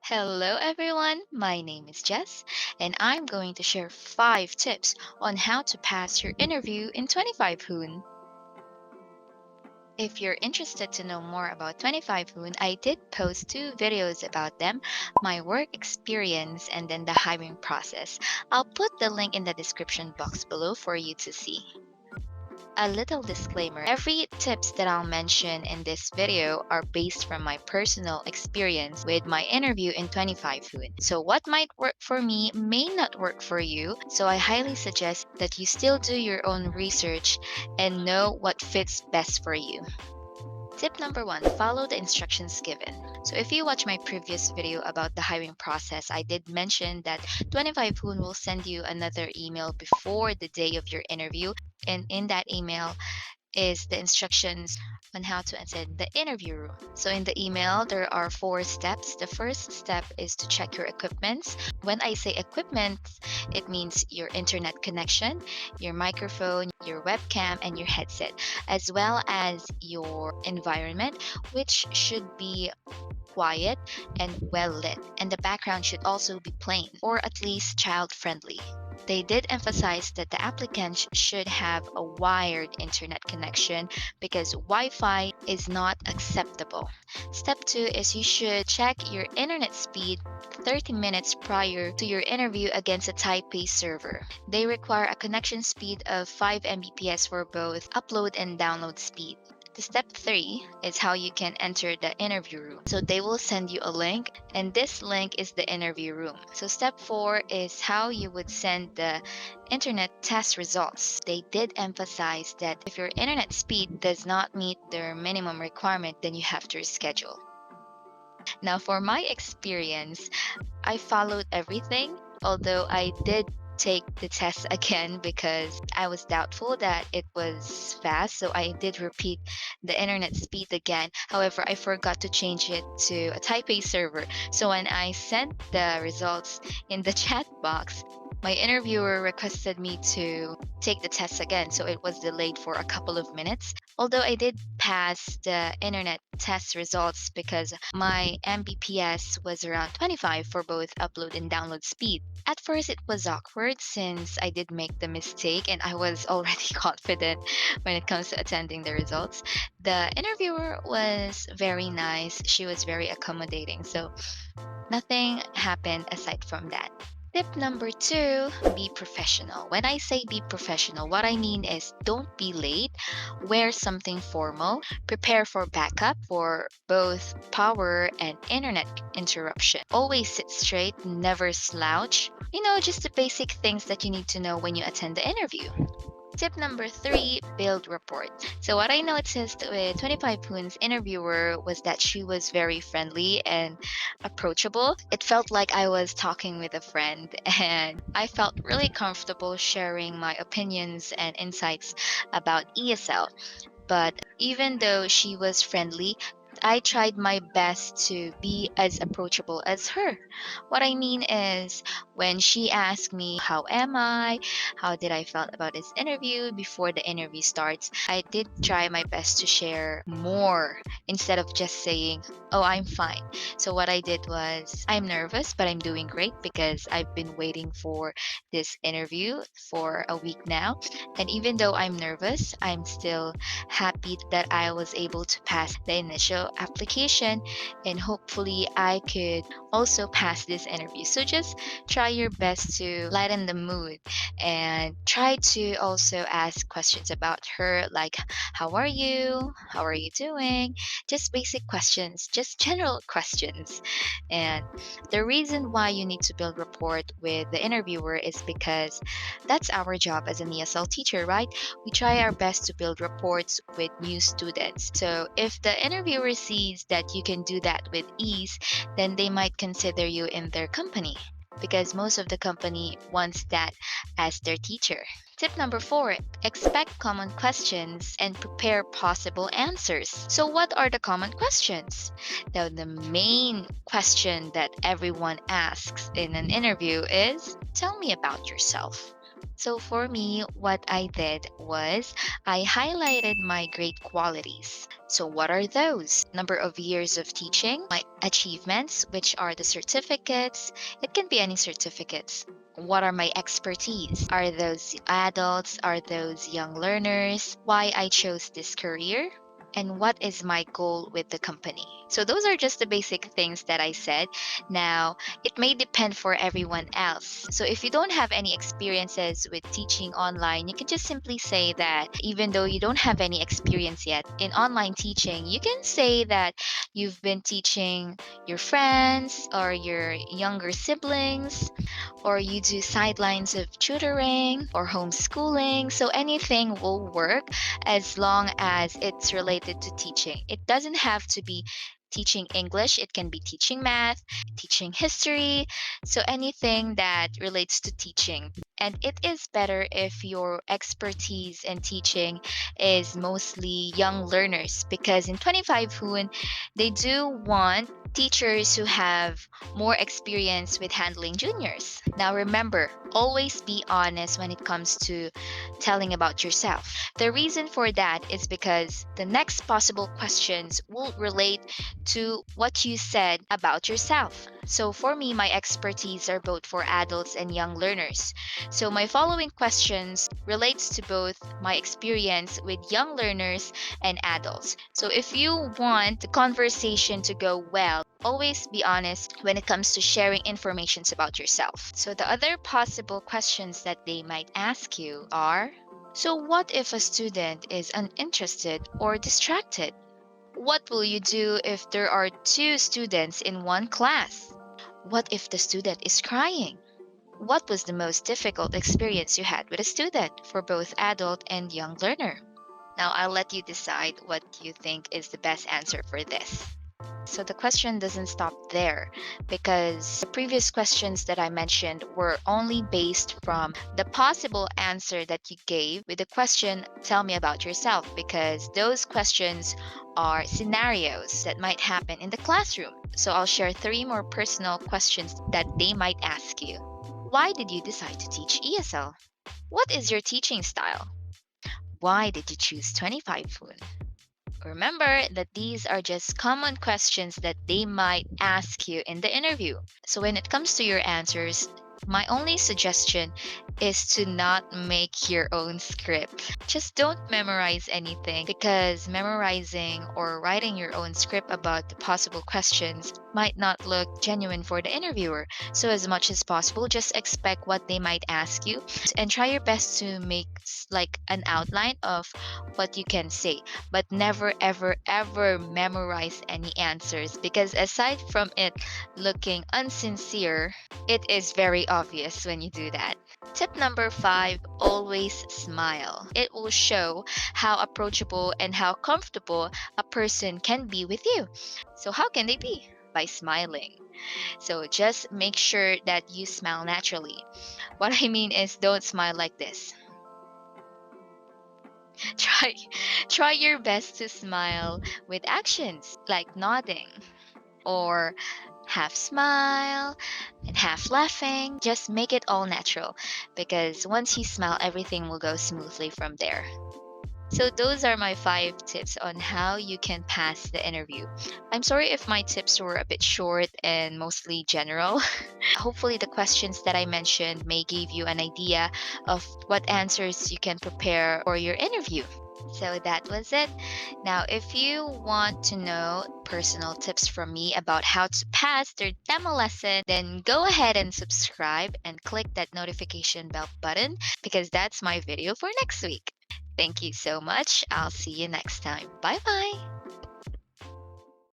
Hello everyone, my name is Jess, and I'm going to share 5 tips on how to pass your interview in 25 Hoon. If you're interested to know more about 25 Hoon, I did post 2 videos about them, my work experience, and then the hiring process. I'll put the link in the description box below for you to see. A little disclaimer, every tips that I'll mention in this video are based from my personal experience with my interview in 25 Food. So what might work for me may not work for you, so I highly suggest that you still do your own research and know what fits best for you. Tip number 1, follow the instructions given. So if you watch my previous video about the hiring process, I did mention that 25 Hoon will send you another email before the day of your interview. And in that email is the instructions on how to attend the interview room. So in the email, there are 4 steps. The first step is to check your equipments. When I say equipment, it means your internet connection, your microphone, your webcam, and your headset, as well as your environment, which should be quiet and well lit, and the background should also be plain or at least child friendly. They did emphasize that the applicants should have a wired internet connection because Wi Fi is not acceptable. Step 2 is you should check your internet speed 30 minutes prior to your interview against a Taipei server. They require a connection speed of 5 Mbps for both upload and download speed. The step 3 is how you can enter the interview room. So they will send you a link, and this link is the interview room. So step 4 is how you would send the internet test results. They did emphasize that if your internet speed does not meet their minimum requirement, then you have to reschedule. Now, for my experience, I followed everything, although I did take the test again because I was doubtful that it was fast. So I did repeat the internet speed again. However, I forgot to change it to a Taipei server. So when I sent the results in the chat box, my interviewer requested me to take the test again. So it was delayed for a couple of minutes. Although I did pass the internet test results because my Mbps was around 25 for both upload and download speed. At first, it was awkward since I did make the mistake and I was already confident when it comes to attending the results. The interviewer was very nice, she was very accommodating, so nothing happened aside from that. Tip number 2, be professional. When I say be professional, what I mean is don't be late, wear something formal, prepare for backup for both power and internet interruption. Always sit straight, never slouch. Just the basic things that you need to know when you attend the interview. Tip number 3, build rapport. So what I noticed with 25 Poon's interviewer was that she was very friendly and approachable. It felt like I was talking with a friend and I felt really comfortable sharing my opinions and insights about ESL. But even though she was friendly, I tried my best to be as approachable as her. What I mean is, when she asked me, how am I? How did I felt about this interview before the interview starts? I did try my best to share more instead of just saying, oh, I'm fine. So what I did was, I'm nervous, but I'm doing great because I've been waiting for this interview for a week now. And even though I'm nervous, I'm still happy that I was able to pass the initial application and hopefully I could also pass this interview. So just try your best to lighten the mood and try to also ask questions about her like how are you? How are you doing? Just basic questions, just general questions. And the reason why you need to build rapport with the interviewer is because that's our job as an ESL teacher, right? We try our best to build reports with new students. So if the interviewer sees that you can do that with ease, then they might consider you in their company because most of the company wants that as their teacher. Tip number 4, expect common questions and prepare possible answers. So what are the common questions? Now, the main question that everyone asks in an interview is, tell me about yourself. So for me, what I did was I highlighted my great qualities. So what are those? Number of years of teaching, my achievements, which are the certificates. It can be any certificates. What are my expertise? Are those adults? Are those young learners? Why I chose this career? And what is my goal with the company? So those are just the basic things that I said. Now, it may depend for everyone else. So if you don't have any experiences with teaching online, you can just simply say that even though you don't have any experience yet in online teaching, you can say that you've been teaching your friends or your younger siblings, or you do sidelines of tutoring or homeschooling. So anything will work as long as it's related to teaching. It doesn't have to be teaching English, it can be teaching math, teaching history, so anything that relates to teaching. And it is better if your expertise in teaching is mostly young learners, because in 25 Hoon, they do want teachers who have more experience with handling juniors. Now remember, always be honest when it comes to telling about yourself. The reason for that is because the next possible questions will relate to what you said about yourself. So for me, my expertise are both for adults and young learners. So my following questions relates to both my experience with young learners and adults. So if you want the conversation to go well, always be honest when it comes to sharing information about yourself. So the other possible questions that they might ask you are, so what if a student is uninterested or distracted? What will you do if there are two students in one class? What if the student is crying? What was the most difficult experience you had with a student for both adult and young learner? Now I'll let you decide what you think is the best answer for this. So the question doesn't stop there, because the previous questions that I mentioned were only based from the possible answer that you gave with the question, tell me about yourself, because those questions are scenarios that might happen in the classroom. So I'll share three more personal questions that they might ask you. Why did you decide to teach ESL? What is your teaching style? Why did you choose 25 Foon? Remember that these are just common questions that they might ask you in the interview. So when it comes to your answers, my only suggestion is to not make your own script. Just don't memorize anything, because memorizing or writing your own script about the possible questions might not look genuine for the interviewer. So as much as possible, just expect what they might ask you and try your best to make like an outline of what you can say, but never ever ever memorize any answers, because aside from it looking unsincere, it is very obvious when you do that. Tip number 5, always smile. It will show how approachable and how comfortable a person can be with you. So how can they be? By smiling. So just make sure that you smile naturally. What I mean is, don't smile like this. Try try your best to smile with actions like nodding or half smile and half laughing. Just make it all natural, because once you smile, everything will go smoothly from there. So those are my 5 tips on how you can pass the interview. I'm sorry if my tips were a bit short and mostly general. Hopefully the questions that I mentioned may give you an idea of what answers you can prepare for your interview. So that was it. Now, if you want to know personal tips from me about how to pass their demo lesson, then go ahead and subscribe and click that notification bell button, because that's my video for next week. Thank you so much. I'll see you next time. Bye bye.